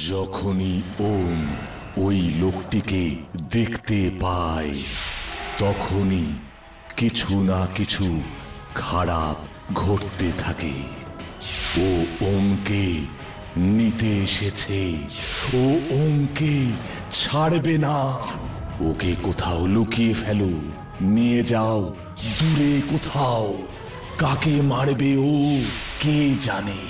যখনই ওম ওই লোকটিকে দেখতে পায় তখনই কিছু না কিছু খারাপ ঘটতে থাকে। ও ওমকে নিতে এসেছে, ও ওমকে ছাড়বে না। ওকে কোথাও লুকিয়ে ফেলো, নিয়ে যাও দূরে কোথাও। কাকে মারবে ও কে জানে।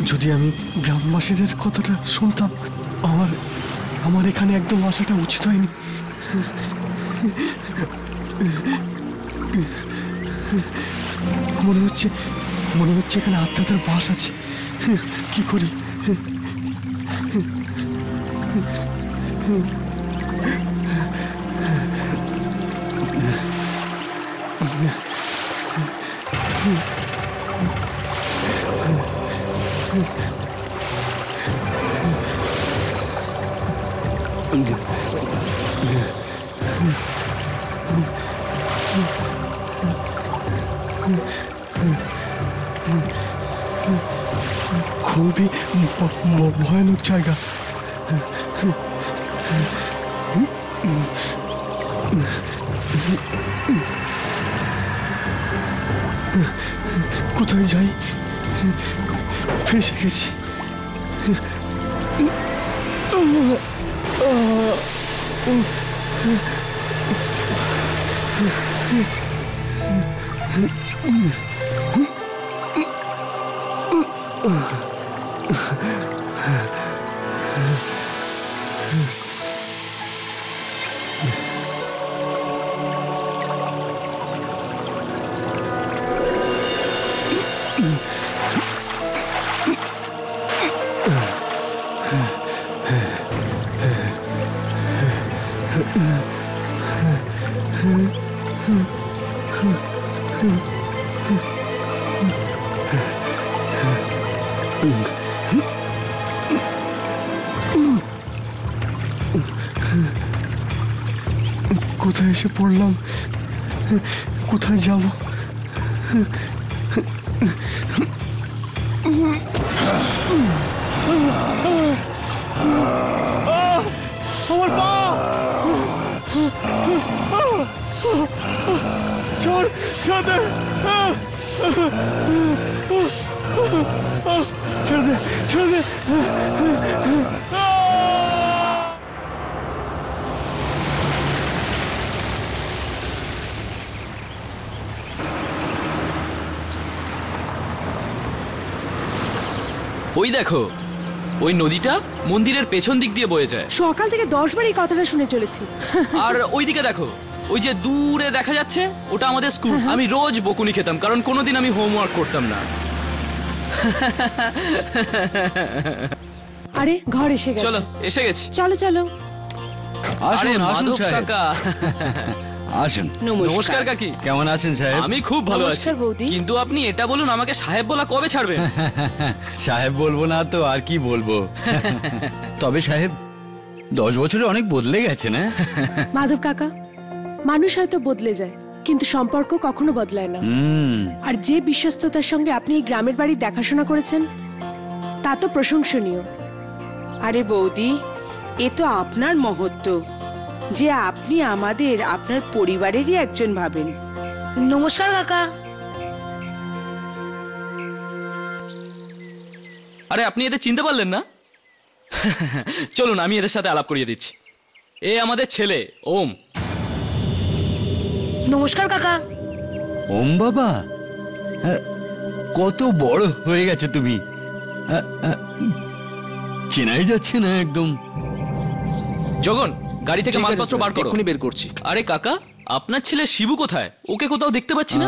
যদি আমি গ্রামবাসীদের কথাটা শুনতাম, আমার এখানে একদম আসাটা উচিত হয়নি। মনে হচ্ছে এখানে আত্মাদের বাস আছে। কি করি? খুবই ভয়ানক জায়গা। কোথায় যাই? ফেসে গেছি। কোথায় এসে পড়লাম? কোথায় যাব? আমার পা! ছাড় দে! ছেড়ে দে! ওই দেখো, ওই নদীটা মন্দিরের পেছন দিক দিয়ে বয়ে যায়। সকাল থেকে 10 বার এই কথাটা শুনে চলেছি। আর ওইদিকে দেখো, ওই যে দূরে দেখা যাচ্ছে, ওটা আমাদের স্কুল। আমি রোজ বকুনি খেতাম, কারণ কোনোদিন আমি হোমওয়ার্ক করতাম না। আরে ঘর এসে গেছে। চলো, এসে গেছি। চলো চলো। আরে মাধব কাকা। আসুন। নমস্কার কাকি। কেমন আছেন সাহেব? আমি খুব ভালো আছি। নমস্কার বৌদি। কিন্তু আপনি এটা বলুন, আমাকে সাহেব বলা কবে ছাড়বেন? সাহেব বলবো না তো আর কি বলবো। তবে সাহেব 10 বছরে অনেক বদলে গেছে না? মাধব কাকা, মানুষ হয়তো বদলে যায়, কিন্তু সম্পর্ক কখনো বদলায় না। আর যে বিশ্বস্ততার সঙ্গে আপনি এই গ্রামের বাড়ি দেখাশোনা করেছেন, তা তো প্রশংসনীয়। আরে বৌদি, এ তো আপনার মহত্ব যে আপনি আমাদের আপনার পরিবারেরই একজন ভাবেন। নমস্কার কাকা। আরে আপনি এদের চিনতে পারলেন না? চলুন আমি এদের সাথে আলাপ করিয়ে দিচ্ছি। এ আমাদের ছেলে ওম। নমস্কার কাকা। ওম বাবা, কত বড় হয়ে গেছে তুমি। চেনাই যাচ্ছে না একদম। জগন, গাড়ি থেকে মালপত্র বার করো। এক্ষুনি বের করছি। আরে কাকা, আপনার ছেলে শিবু কোথায়? ওকে কোথাও দেখতে পাচ্ছি না।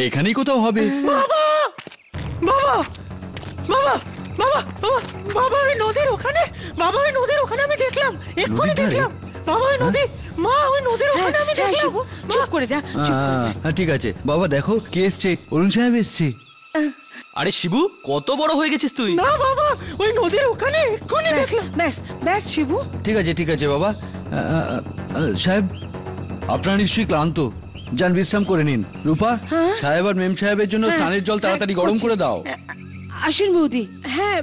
এখানেই কোথাও হবে। বাবা! বাবা! বাবা! বাবা বাবা বাবা ওই নদীর ওখানে, বাবা ওই নদীর ওখানে আমি দেখলাম, এক্ষুনি নদীর ধারে? দেখলাম। বাবা ওই নদী, মা ওই নদীর ওখানে আমি হ্যাঁ, দেখলাম। শিবু, চুপ করে যা, চুপ করে যা। ঠিক আছে বাবা, দেখো কে এসছে, অরুণ সাহেব এসছে। আরে শিবু, কত বড় হয়ে গেছিস তুই। না বাবা, ওই নদীর ওখানে এক্ষুনি ব্যাস, দেখলাম। ব্যাস ব্যাস শিবু, ঠিক আছে বাবা। সাহেব, আপনারা নিশ্চয়ই ক্লান্ত, যান বিশ্রাম করে নিন। রূপা, সাহেব আর মেম সাহেবের জন্য হ্যাঁ, স্নানের জল তাড়াতাড়ি গরম করছি। করে দাও। আসুন বৌদি। হ্যাঁ,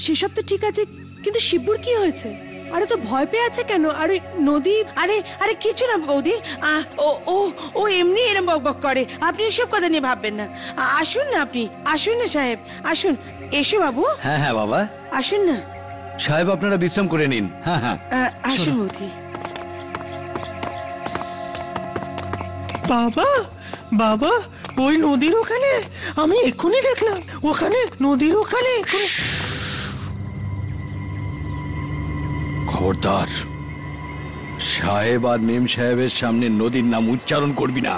সেসব তো ঠিক আছে, কিন্তু শিবুর কি হয়েছে? আরে তো ভয় পেয়ে আছে কেন? আর ওই নদী, আরে আরে কিছু না বৌদি, ও ও ও এমনি এরম বকবক করে, আপনি এসব কথা নিয়ে ভাববেন না। আসুন না আপনি, আসুন না সাহেব, আসুন। এসো বাবু, হ্যাঁ বাবা, আসুন না। সাহেব আপনারা বিশ্রাম করে নিন। হ্যাঁ। আসুন বৌদি। বাবা বাবা ওই নদীর ওখানে আমি এক্ষুনি দেখলাম, ওখানে নদীর ওখানে খবরদার, সাহেব আর মেম সাহেবের সামনে নদীর নাম উচ্চারণ করবি না।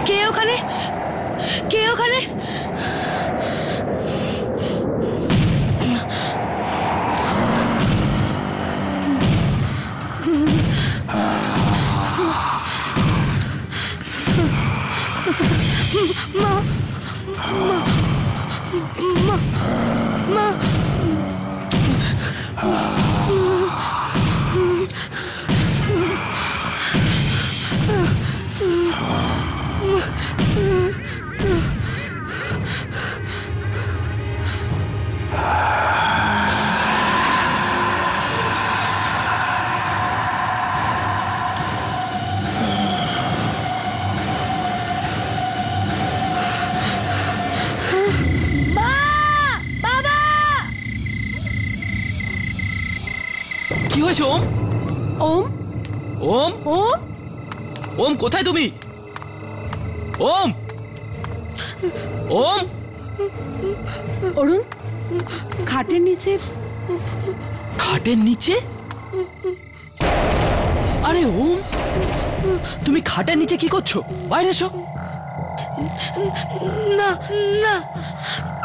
কে ওখানে? কে ওখানে? কি হয়েছে ওম? ওম, ওম, ওম, ওম কোথায় তুমি? ওম, ওম, অরুণ, খাটের নিচে। খাটের নিচে? আরে ওম, তুমি খাটের নিচে কি করছো? বাইরে এসো। না না,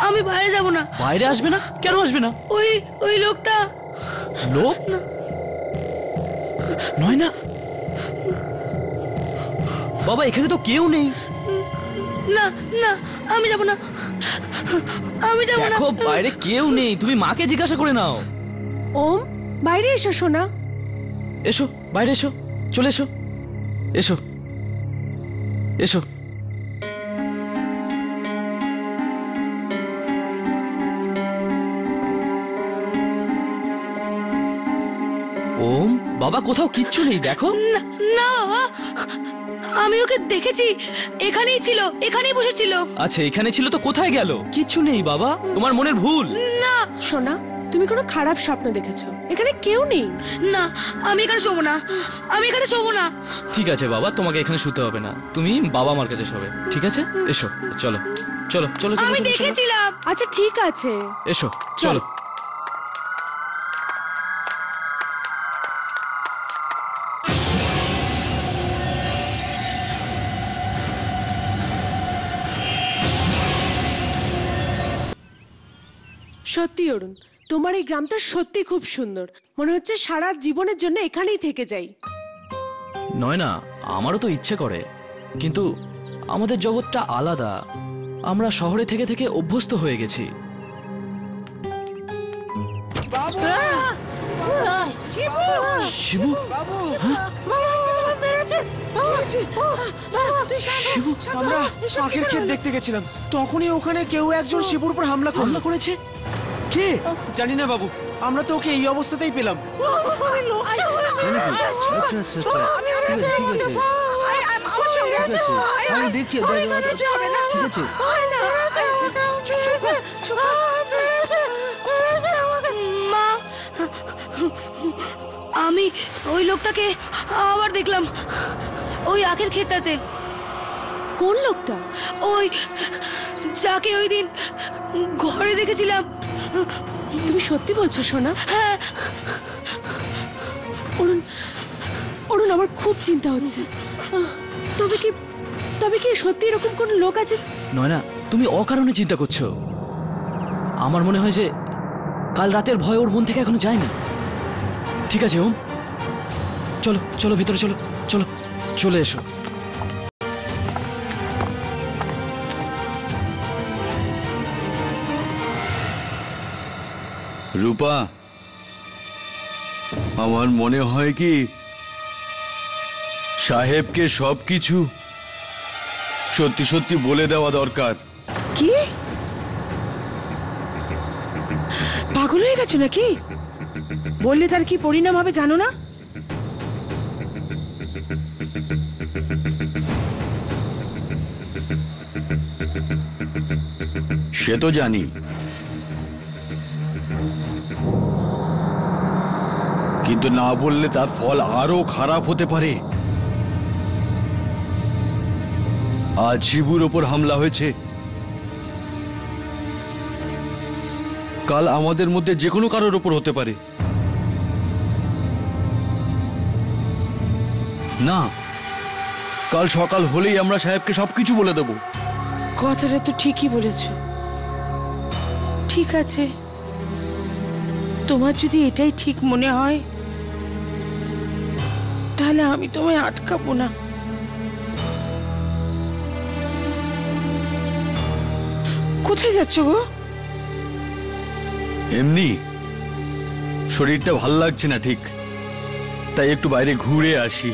আমি বাইরে যাব না। বাইরে আসবে না? কেন আসবে না? ওই ওই লোকটা। লোক নয় না বাবা, এখানে তো কেউ নেই। না না, আমি যাব না, আমি যাব না। দেখো বাইরে কেউ নেই, তুমি মাকে জিজ্ঞাসা করে নাও। ওম, বাইরে এসো সোনা। এসো, বাইরে এসো, চলে এসো, এসো, এসো। ওম, বাবা কোথাও কিচ্ছু নেই, দেখো। না না বাবা, আমি ওকে দেখেছি, এখানেই ছিল, এখানেই বসেছিল। আচ্ছা এখানে ছিল তো কোথায় গেল? কিচ্ছু নেই বাবা, তোমার মনের ভুল। না সোনা, তুমি কোনো খারাপ স্বপ্ন দেখেছো, এখানে কেউ নেই। না, আমি এখানে শোবো না, আমি এখানে শোবো না। ঠিক আছে বাবা, তোমাকে এখানে শুতে হবে না, তুমি বাবা মার কাছে শোবে, ঠিক আছে? এসো, চলো চলো চলো চলো আমি চলো, চলো। দেখেছিলাম। আচ্ছা ঠিক আছে। এসো, চলো। সত্যি অরুণ, তোমার এই গ্রামটা সত্যি খুব সুন্দর। মনে হচ্ছে সারা জীবনের জন্য এখানেই থেকে যাই। নয় না, আমারও তো ইচ্ছে করে, কিন্তু আমাদের জগৎটা আলাদা। আমরা শহরে থেকে থেকে অভ্যস্ত হয়ে গেছি। শিবু, শিবু, আমরা আখের ক্ষেত দেখতে গেছিলাম, তখনই ওখানে কেউ একজন শিবুর উপর হামলা করেছে। কে জানি না বাবু, আমরা তো ওকে এই অবস্থাতেই পেলাম। আচ্ছা আচ্ছা আচ্ছা, ঠিক আছে ঠিক আছে, আমি দেখছি, ঠিক আছে। মা, আমি ওই লোকটাকে আবার দেখলাম ওই আখের ক্ষেতটাতে। কোন লোকটা? ওই যাকে ওই দিন ঘরে দেখেছিলাম। তুমি সত্যি বলছো সোনা? হ্যাঁ। অরুণ, অরুণ, আমার খুব চিন্তা হচ্ছে। তবে কি সত্যি এরকম কোন লোক আছে? নয় না, তুমি অকারণে চিন্তা করছো। আমার মনে হয় যে কাল রাতের ভয় ওর মন থেকে এখনো যায়নি। ঠিক আছে ওম, চলো চলো ভিতরে চলো, চলো চলে এসো। রূপা, আমার মনে হয় কি সাহেবকে সবকিছু সত্যি সত্যি বলে দেওয়া দরকার। কি পাগল হয়ে গেছো নাকি? বললে তার কি পরিণাম হবে জানো না? সে তো জানি, কিন্তু না বললে তার ফল আরো খারাপ হতে পারে। আজ শিবুর ওপর হামলা হয়েছে, কাল আমাদের মধ্যে যে কোনো কারোর ওপর হতে পারে। না, কাল সকাল হলেই আমরা সাহেবকে সবকিছু বলে দেব। কথাটা তো ঠিকই বলেছ। ঠিক আছে, তোমার যদি এটাই ঠিক মনে হয় তাহলে আমি তোমায় আটকাবো না। কোথায় যাচ্ছ গো? এমনি শরীরটা ভাল লাগছে না ঠিক, তাই একটু বাইরে ঘুরে আসি।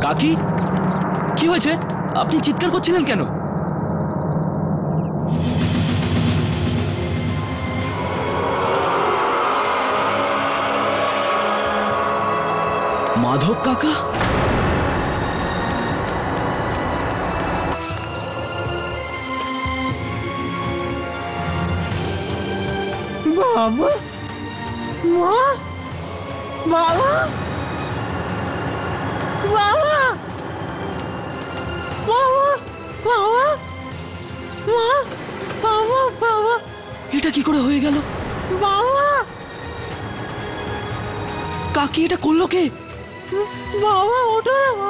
কাকি, কি হয়েছে? আপনি চিৎকার করছিলেন কেন? মাধব কাকা? বাবা, মা, বাবা, বাবা, বাবা, বাবা, মা, বাবা, বাবা, এটা কি করে হয়ে গেল? বাবা, কাকি, এটা করলো কে? বাবা, ওঠো না।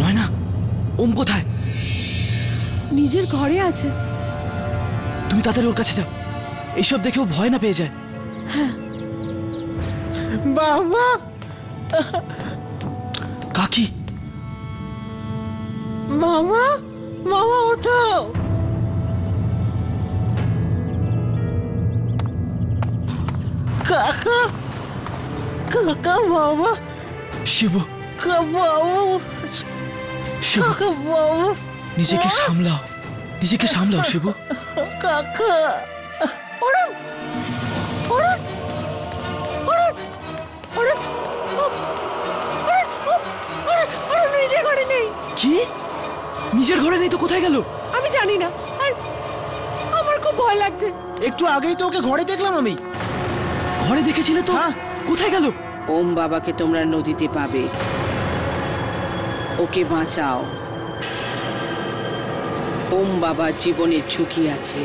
নয় না, ওম কোথায়? নিজের ঘরে আছে। তুমি তাড়াতাড়ি ওর কাছে যাও, এইসব দেখেও ভয় না পেয়ে যায়। বাবা, কাকি, মামা মামা ওঠো। কাকা কাকা বাবা শিবু, বাবা শিবু, কাকা বাবা নিজেকে সামলাও, নিজেকে সামলাও শিবু। কাকা অরুণ অরুণ অরুণ অরুণ অরুণ নিজের ঘরে নেই। কি? নিজের ঘরে নেই তো কোথায় গেল? আমি জানি না, আর আমার খুব ভয় লাগছে। একটু আগেই তো ওকে ঘরে দেখলাম আমি। ঘরে দেখেছিলে তো? হ্যাঁ। কোথায় গেল? ওম বাবাকে তোমরা নদীতে পাবে, ওকে বাঁচাও। ওম বাবার জীবনের ঝুঁকি আছে।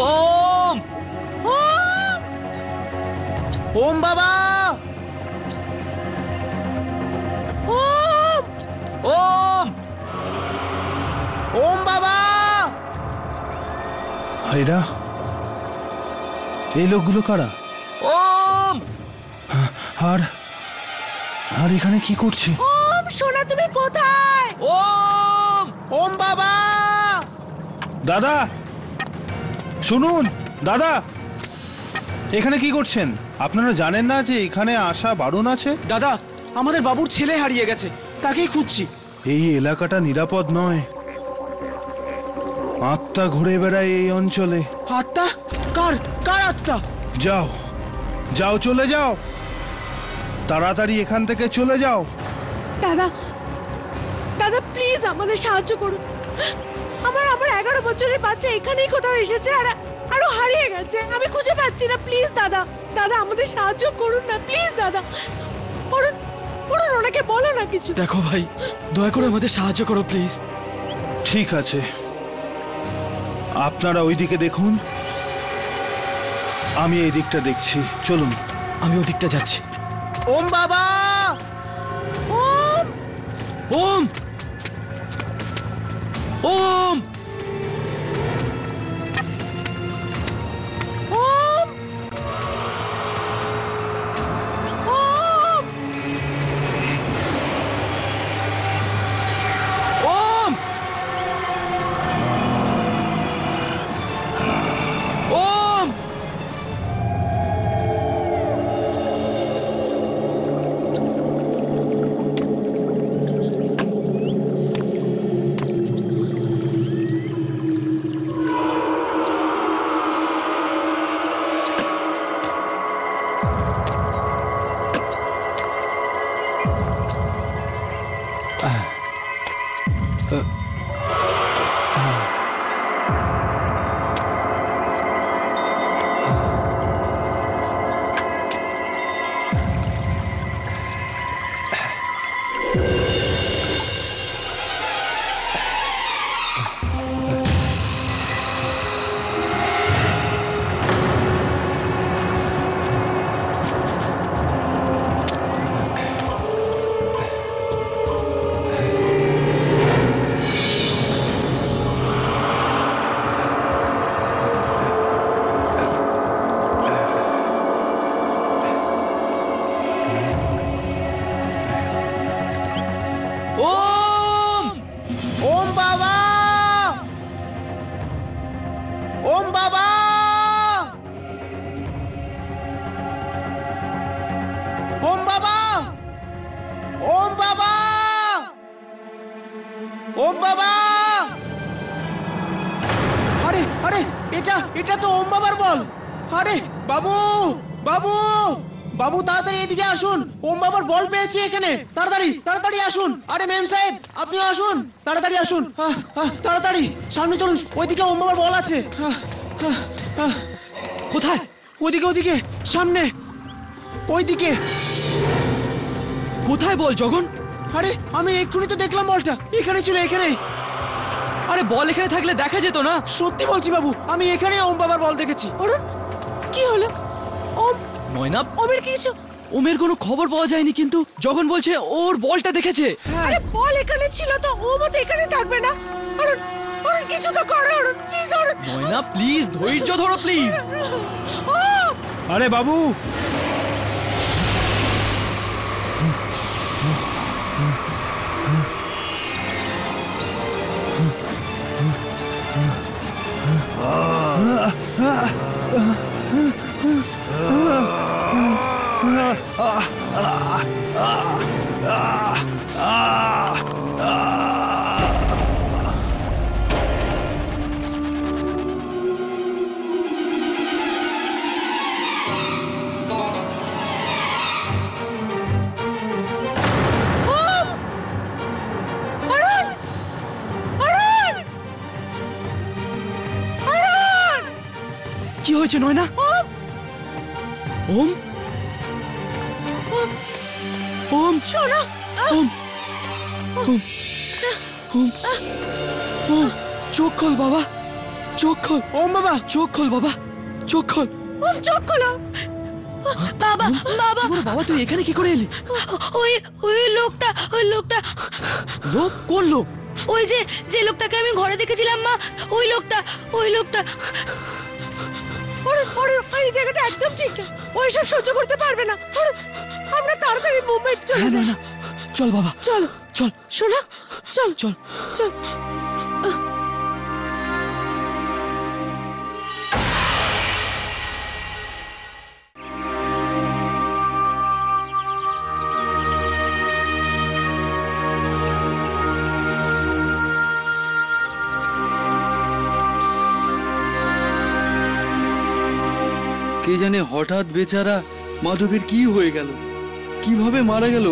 ওম! ওম বাবা, ওম! ওম বাবা। এরা এই লোকগুলো কারা? ওম! আর আর এখানে কি করছে? ওম সোনা, তুমি কোথায়? ওম! ওম বাবা। দাদা শুনুন, দাদা এখানে কি করছেন? আপনারা জানেন না যে এখানে আসা বারণ আছে? দাদা, আমাদের বাবুর ছেলে হারিয়ে গেছে, তাকেই খুঁজছি। এই এলাকাটা নিরাপদ নয়, আত্মা ঘুরে বেড়ায় এই অঞ্চলে। আত্মা? কার কার আত্মা? যাও যাও, চলে যাও, তাড়াতাড়ি এখান থেকে চলে যাও। দাদা, দাদা প্লিজ আমাদের সাহায্য করুন। আমার 11 বছরের বাচ্চা এখানেই কোথাও এসেছে, আর আরো হারিয়ে গেছে। আমি খুঁজে পাচ্ছি না। প্লিজ দাদা, দাদা আমাদের সাহায্য করুন না প্লিজ দাদা। অরুণ, অরুণ ওনাকে বলো না কিছু। দেখো ভাই, দয়া করে আমাদের সাহায্য করো প্লিজ। ঠিক আছে, আপনারা ওইদিকে দেখুন, আমি এই দিকটা দেখছি। চলুন। আমি ওদিকটা যাচ্ছি। ওম বাবা। ওম! ওম! ওম! ওম! ওম! ওম! ওম! ওম! ওম বাবা। ওম বাবা। ওম বাবা। ওম বাবা। ওম বাবা। আরে আরে, এটা তো ওম বাবার বল। আরে বাবু, বাবু, বাবু তাড়াতাড়ি এদিকে আসুন। ওম বাবার বল পেয়েছি এখানে। তাড়াতাড়ি তাড়াতাড়ি আসুন। আরে মেম সাহেব, আপনি আসুন, তাড়াতাড়ি আসুন। তাড়াতাড়ি সামনে চলুন, ওইদিকে ওম বাবার বল আছে। কোথায়? ওদিকে ওদিকে, সামনে, ওইদিকে। কোথায় বল জগন? আরে আমি এক্ষুনি তো দেখলাম বলটা, এখানে ছিল, এখানে। আরে বল এখানে থাকলে দেখা যেত না? সত্যি বলছি বাবু, আমি এখানে ওম বাবার বল দেখেছি। অরুণ, কি হলো? ওম, ময়না, ওমের কিছু ওমের কোনো খবর পাওয়া যায়নি, কিন্তু যখন বলছে ওর বলটা দেখেছে। আরে বল এখানে ছিল তো, ও মতো এখানে থাকবে না। অরুণ, অরুণ কিছু তো করো অরুণ, প্লিজ অরুণ। নয়না প্লিজ ধৈর্য ধরো প্লিজ। ও আরে বাবু, অরুণ, অরুণ, অরুণ। কি হয়েছে নয়না? ওম ওম শোনো, ওম ওম ওম ওম চোখ খোল বাবা, চোখ খোল। ওম বাবা, চোখ খোল বাবা, চোখ খোল। ওম চোখ খোলো। বাবা বাবা ওরে বাবা তুই এখানে কি করে এলি? ওই ওই লোকটা, ওই লোকটা, লোক? কোন লোক? ওই যে যে লোকটাকে আমি ঘরে দেখেছিলাম মা, ওই লোকটা, ওই লোকটা। অরুণ, অরুণ, এই জায়গাটা একদম ঠিক না। ও এসব সহ্য করতে পারবে না। অরুণ, আমরা তাড়াতাড়ি মুম্বাই চলে হ্যাঁ যাই। নয়না চল বাবা, চল চল শোনো, চল চল। চল। কে জানে হঠাৎ বেচারা মাধবের কি হয়ে গেল, কিভাবে মারা গেল।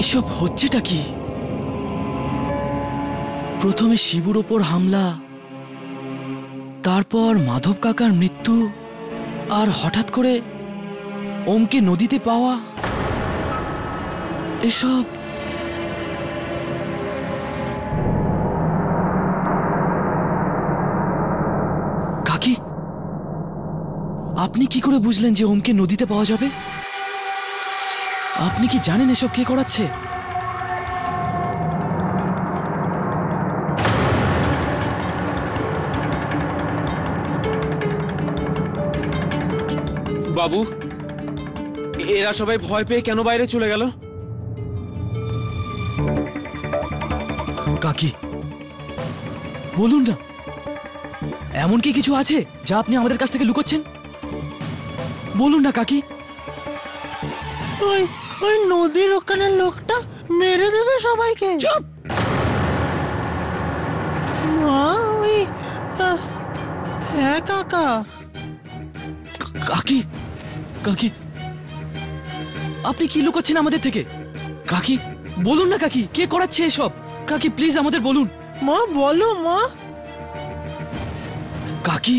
এসব হচ্ছেটা কি? প্রথমে শিবুর ওপর হামলা, তারপর মাধব কাকার মৃত্যু, আর হঠাৎ করে ওমকে নদীতে পাওয়া। এসব কাকি, আপনি কি করে বুঝলেন যে ওমকে নদীতে পাওয়া যাবে? আপনি কি জানেন এসব কে করাচ্ছে? বাবু, এরা সবাই ভয় পেয়ে কেন বাইরে চলে গেল? কাকি বলুন না, এমন কি কিছু আছে যা আপনি আমাদের কাছ থেকে লুকোচ্ছেন? বলুন না কাকি। ওই ওই নদীর ওখানে লোকটা মেরে দেবে সবাইকে। চুপ। মা, ওই হ্যাঁ কাকা। কাকি, কাকি আপনি কি লুকোচ্ছেন আমাদের থেকে? কাকি বলুন না কাকি, কে করাচ্ছে এসব? কাকি প্লিজ আমাদের বলুন। মা বলো মা। কাকি,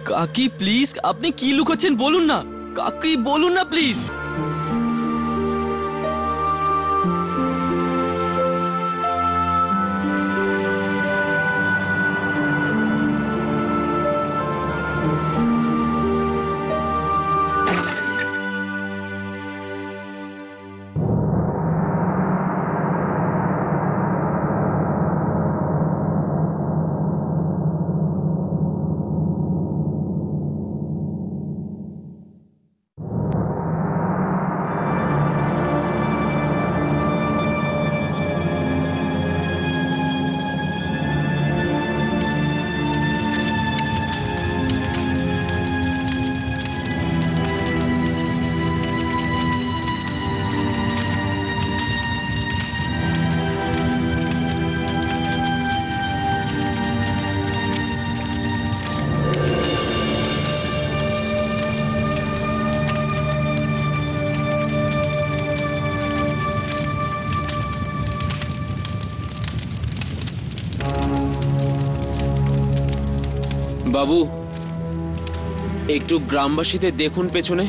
কাকি প্লিজ আপনি কি লুকোচ্ছেন বলুন না। কাকি বলুন না প্লিজ। বাবু, একটু গ্রামবাসীদের দেখুন পেছনে,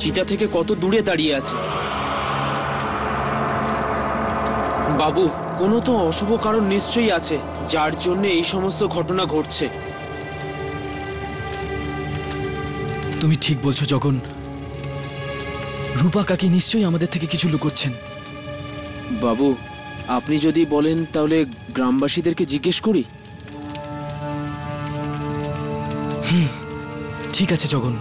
চিতা থেকে কত দূরে দাঁড়িয়ে আছে। বাবু, কোনো তো অশুভ কারণ নিশ্চয়ই আছে যার জন্য এই সমস্ত ঘটনা ঘটছে। তুমি ঠিক বলছো জগন। রূপা কাকি নিশ্চয়ই আমাদের থেকে কিছু লুকোচ্ছেন। বাবু, আপনি যদি বলেন তাহলে গ্রামবাসীদেরকে জিজ্ঞেস করি। ঠিক আছে জগন।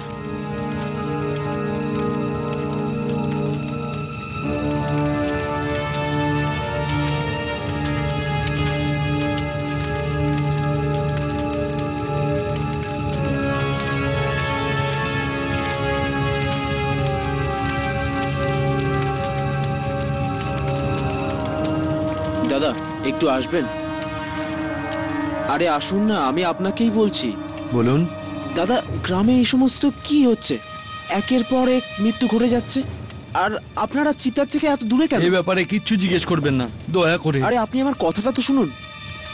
দাদা, একটু আসবেন? আরে আসুন না, আমি আপনাকেই বলছি। বলুন। দাদা, গ্রামে এই সমস্ত কি হচ্ছে? একের পর এক মৃত্যু ঘটে যাচ্ছে, আর আপনারা চিতার থেকে এত দূরে কেন? এই ব্যাপারে কিচ্ছু জিজ্ঞেস করবেন না, দয়া করে। আরে আপনি আমার কথাটা তো শুনুন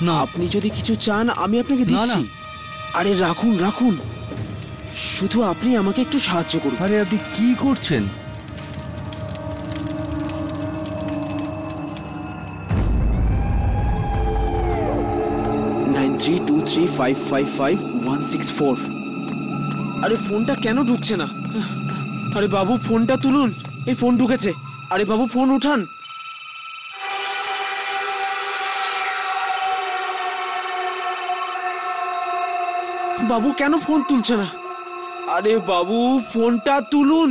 না। আপনি যদি কিছু চান আমি আপনাকে দিচ্ছি। আরে রাখুন রাখুন, শুধু আপনি আমাকে একটু সাহায্য করুন। আরে আপনি কি করছেন? আরে ফোনটা কেন ঢুকছে না? আরে বাবু, ফোনটা তুলুন। এই ফোন ঢুকেছে। আরে বাবু, ফোন উঠান। বাবু, কেন ফোন তুলছে না? আরে বাবু, ফোনটা তুলুন।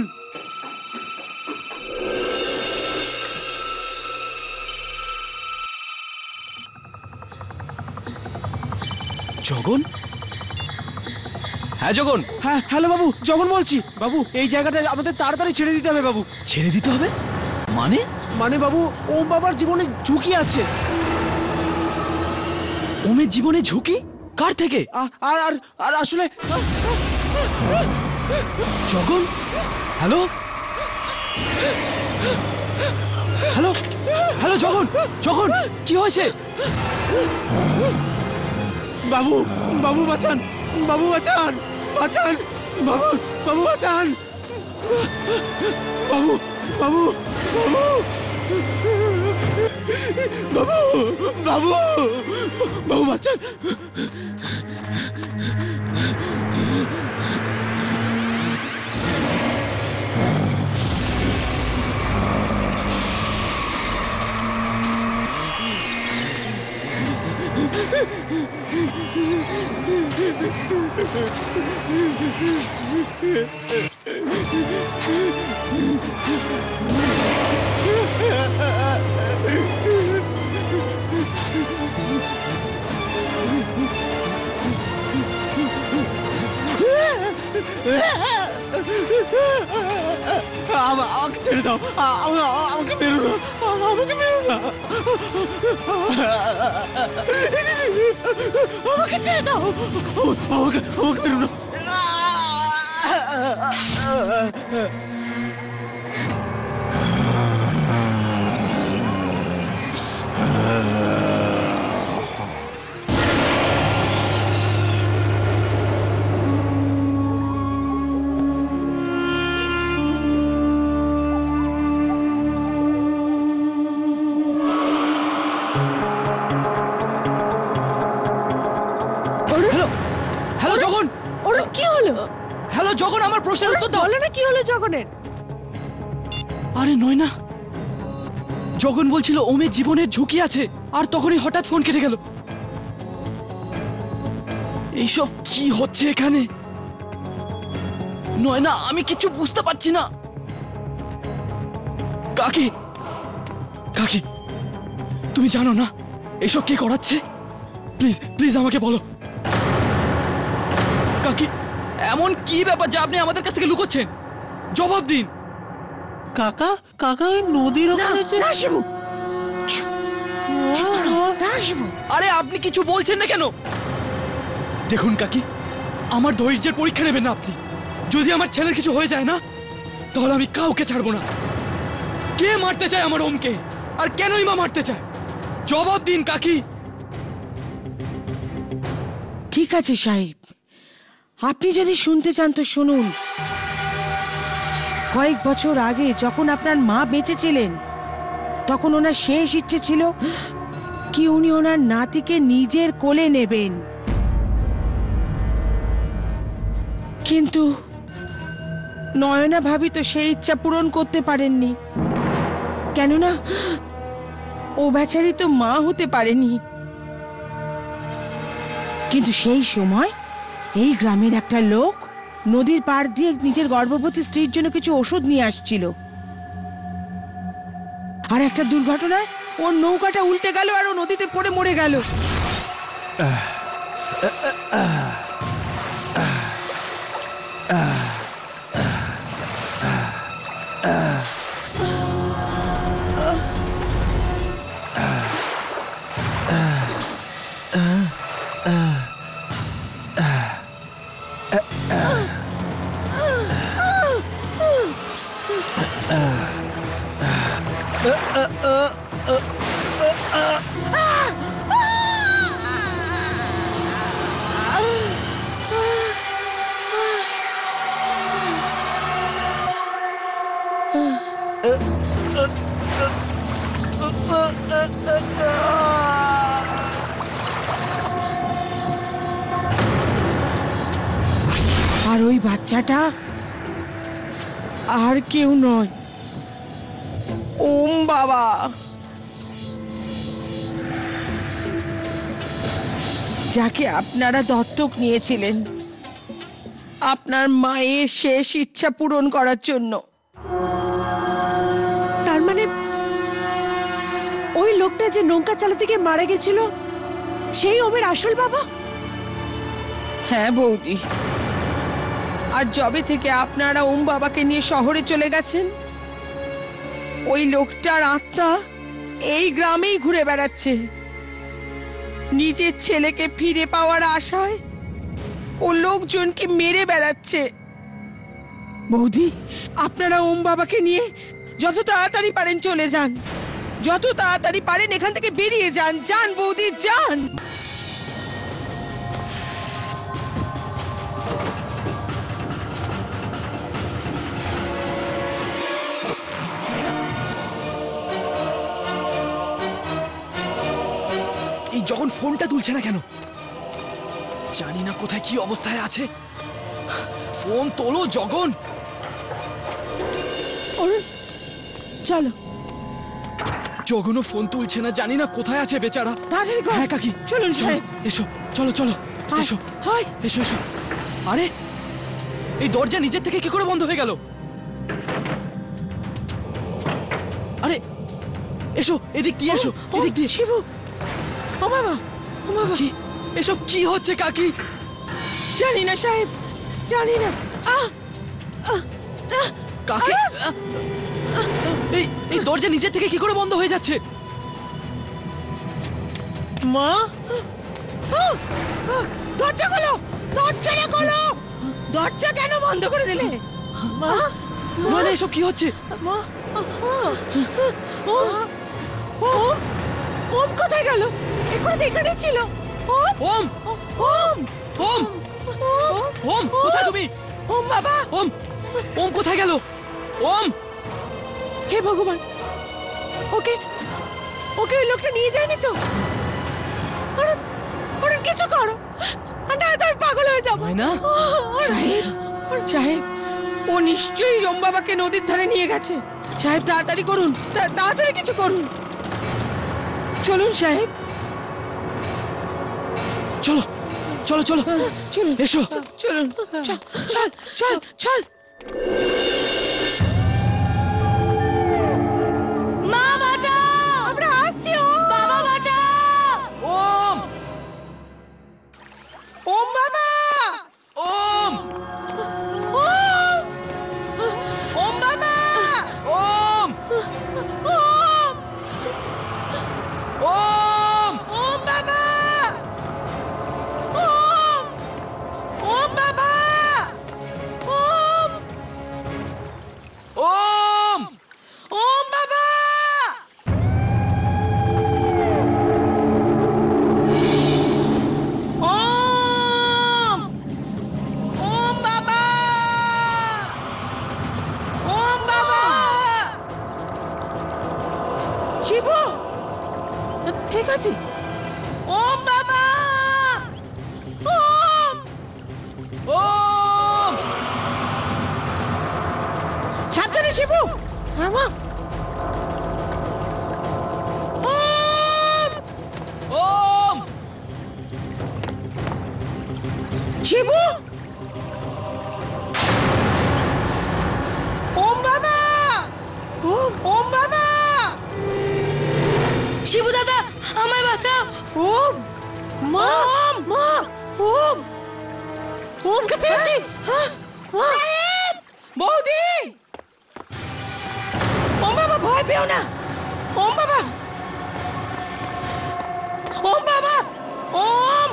জগন? হ্যাঁ জগন। হ্যাঁ, হ্যালো বাবু, জগন বলছি। বাবু, এই জায়গাটা আমাদের তাড়াতাড়ি ছেড়ে দিতে হবে বাবু। ছেড়ে দিতে হবে মানে? মানে বাবু, ওম বাবার জীবনে ঝুঁকি আছে। ওমের জীবনে ঝুঁকি? কার থেকে? আর আর আর আসলে জগন? হ্যালো হ্যালো হ্যালো জগন, জগন কি হয়েছে? বাবু, বাবু বাঁচান, বাবু বাঁচান, বাঁচান, বাবু, বাবু বাঁচান, বাবু, বাবু, বাবু, বাবু, বাবু, বাবু বাঁচান। আমাকে ছেড়ে দাও, আমাকে মেরো না, আমাকে মেরো না, আমাকে ছেড়ে দাও, আমাকে মেরো না। হ্যালো জগন। ওরা কি হলো? হ্যালো জগন, আমার প্রশ্নের উত্তর দাও। বলো না কি হলো জগনের? আরে নয় না, জগন বলছিল ওমের জীবনের ঝুঁকি আছে, আর তখনই হঠাৎ ফোন কেটে গেল। এইসব কি হচ্ছে এখানে? নয় না, আমি কিছু বুঝতে পারছি না। কাকি, কাকি, তুমি জানো না এইসব কে করাচ্ছে? প্লিজ প্লিজ আমাকে বলো কাকি, এমন কি ব্যাপার যে আপনি আমাদের কাছ থেকে লুকোচ্ছেন? জবাব দিন। কাকা, কাকা, ওই নদীর ওখানে যে... না শিবু, না শিবু। আরে আপনি কিছু বলছেন না কেন? দেখুন কাকি, আমার ধৈর্যের পরীক্ষা নেবেন না আপনি। যদি আমার ছেলের কিছু হয়ে যায় না, তাহলে আমি কাউকে ছাড়বো না। কে মারতে চায় আমার ওমকে, আর কেনই বা মারতে চায়? জবাব দিন কাকি। ঠিক আছে সাহেব, আপনি যদি শুনতে চান তো শুনুন। কয়েক বছর আগে যখন আপনার মা বেঁচে ছিলেন, তখন ওনার শেষ ইচ্ছে ছিল কি উনি ওনার নাতিকে নিজের কোলে নেবেন। কিন্তু নয়না ভাবি তো সেই ইচ্ছা পূরণ করতে পারেননি, কেননা ও বেচারি তো মা হতে পারেনি। কিন্তু সেই সময় এই গ্রামের একটা লোক নদীর পাড় দিয়ে নিজের গর্ভবতী স্ত্রীর জন্য কিছু ওষুধ নিয়ে আসছিল, আর একটা দুর্ঘটনায় ওর নৌকাটা উল্টে গেল আর ও নদীতে পড়ে মরে গেল। আর ওই বাচ্চাটা আর কেউ নয়, ওম বাবা। যাকে আপনারা দত্তক নিয়েছিলেন আপনার মায়ের শেষ ইচ্ছা পূরণ করার জন্য। তার মানে ওই লোকটা যে নৌকা চালাতে গিয়ে মারা গেছিল সেই ওমের আসল বাবা? হ্যাঁ বৌদি, আর যবে থেকে আপনারা ওম বাবাকে নিয়ে শহরে চলে গেছেন, ওই লোকটার আত্মা এই গ্রামেই ঘুরে বেড়াচ্ছে। নিজের ছেলেকে ফিরে পাওয়ার আশায় ও লোকজনকে মেরে বেড়াচ্ছে। বৌদি, আপনারা ওম বাবাকে নিয়ে যত তাড়াতাড়ি পারেন চলে যান, যত তাড়াতাড়ি পারেন এখান থেকে বেরিয়ে যান। যান বৌদি, যান। এই যখন ফোনটা তুলছে না কেন? জানি না কোথায় কি অবস্থায় আছে। ফোন তোলো জগন। অরুণ, চলো। জগনও ফোন তুলছে না, জানি না কোথায় আছে বেচারা। তাড়াতাড়ি কর। হ্যাঁ কাকি, চলুন সাহেব। এসো, চলো চলো, এসো, হাই। এসো এসো। আরে এই দরজা নিজের থেকে কি করে বন্ধ হয়ে গেল? আরে এসো, এদিক দিয়ে এসো, এদিক দিয়ে। শিবু, ও বাবা, ও বাবা। কি এসব কি হচ্ছে কাকি? জানি না সাহেব, জানি না। কাকি, এই এই দরজা নিজের থেকে কি করে বন্ধ হয়ে যাচ্ছে? মা, দরজা খোলো, দরজাটা খোলো। দরজা কেন বন্ধ করে দিলে? মা, মানে এসব কি হচ্ছে? মা, ওম কোথায় গেল? এখন এখানে ছিল। ওম, ওম, ওম, ওম, ওম, কোথায় তুমি? ওম বাবা। ওম, ওম কোথায় গেল? ওম, হে ভগবান, ওকে ওকে ওই লোকটা নিয়ে যায়নি তো? অরুণ, অরুণ কিছু করো, আর না তো আমি পাগল হয়ে যাবো। না সাহেব, সাহেব, ও নিশ্চয়ই ওম বাবাকে নদীর ধারে নিয়ে গেছে। সাহেব তাড়াতাড়ি করুন, তাড়াতাড়ি কিছু করুন। চলুন সাহেব, চলো চলো চলো, চলুন, এসো। চলুন, চল চল চল চল। মা বাঁচাও! আমরা আসছি। বাবা বাঁচাও! ওম, ওম বাবা, ওম, ওম বাবা, ওম, ওম, ওম বাবা, ওম বাবা, ওম, ঠিক আছে। ওম বাবা, ওম ওম সাবধানে শিবু। হ্যাঁ মা। ওম ওম শিবু, ওম বাবা, ওম বাবা, শিবু দাদা আমায় বাঁচাও। ওম মা, মা, ওম ওমকে পেয়েছি। হ্যাঁ, বৌদি, ওম বাবা ভয় পেও না। ওম বাবা, ওম বাবা, ওম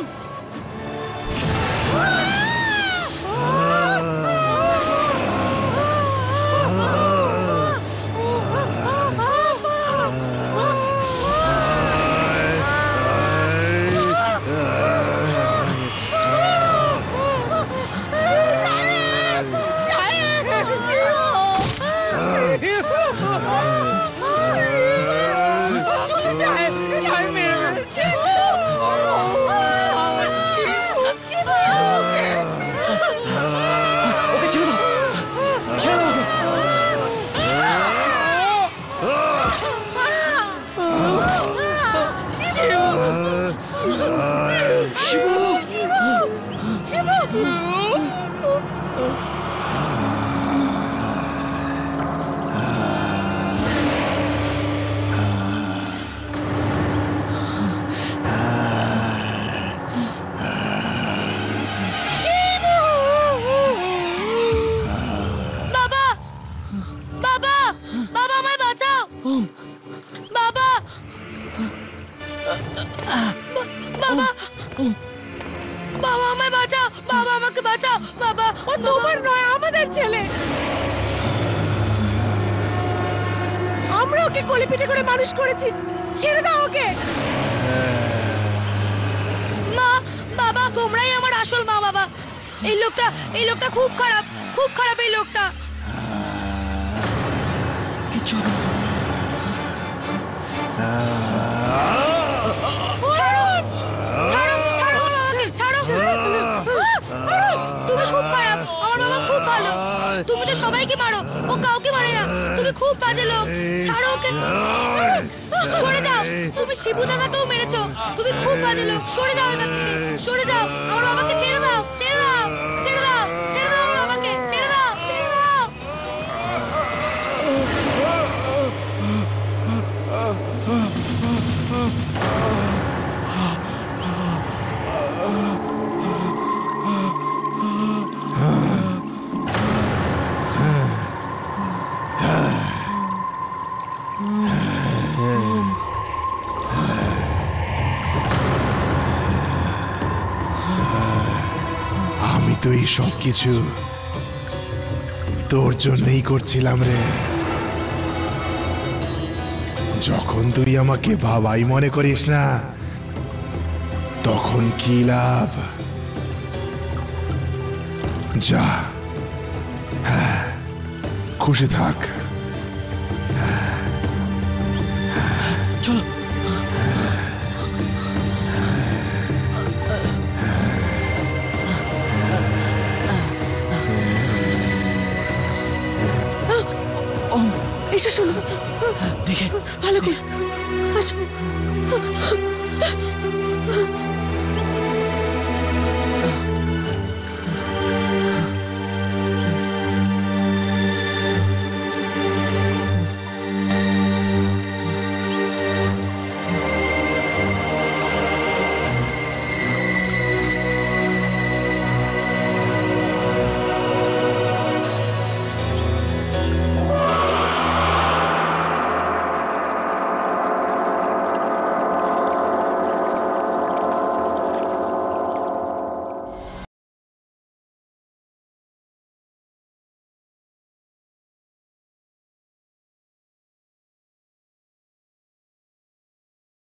ওকে ছেড়ে দাও, ছেড়ে দাও ওকে। বাবা বাবা বাবা আমায় বাঁচাও। বাবা বাবা বাবা আমায় বাঁচাও। বাবা আমাকে বাঁচাও। বাবা ও তোমার নয়, আমাদের ছেলে। আমরা ওকে কোলে পিঠে করে মানুষ করেছি, ছেড়ে দাও ওকে। মা বাবা তোমরাই আমার আসল মা বাবা। এই লোকটা খুব খারাপ, খুব খারাপ এই লোকটা। কিচ্ছু হবে না। ছাড়ো ছাড়ো ছাড়ো আমাকে, ছাড়ো। তুমি খুব খারাপ, আমার বাবা খুব ভালো। তুমি তো সবাইকে মারো, ও কাউকে মারে না। তুমি খুব বাজে লোক, ছাড়ো ওকে। সরে যাও, তুমি শিবু দাদাকেও মেরেছো। তুমি খুব বাজে লোক, সরে যাও এখান থেকে, সরে যাও। আমার বাবাকে ছেড়ে দাও, ছেড়ে দাও, ছেড়ে দাও, ছেড়ে দাও আমার বাবাকে, ছেড়ে দাও, ছেড়ে দাও। আমি তো এই সব কিছু তোর জন্যই করছিলাম রে। যখন তুই আমাকে বাবাই মনে করিস না, তখন কি লাভ? যা, হ্যাঁ, খুশি থাক। চলো। এসো শোনো, দেখে ভালো করে আসো।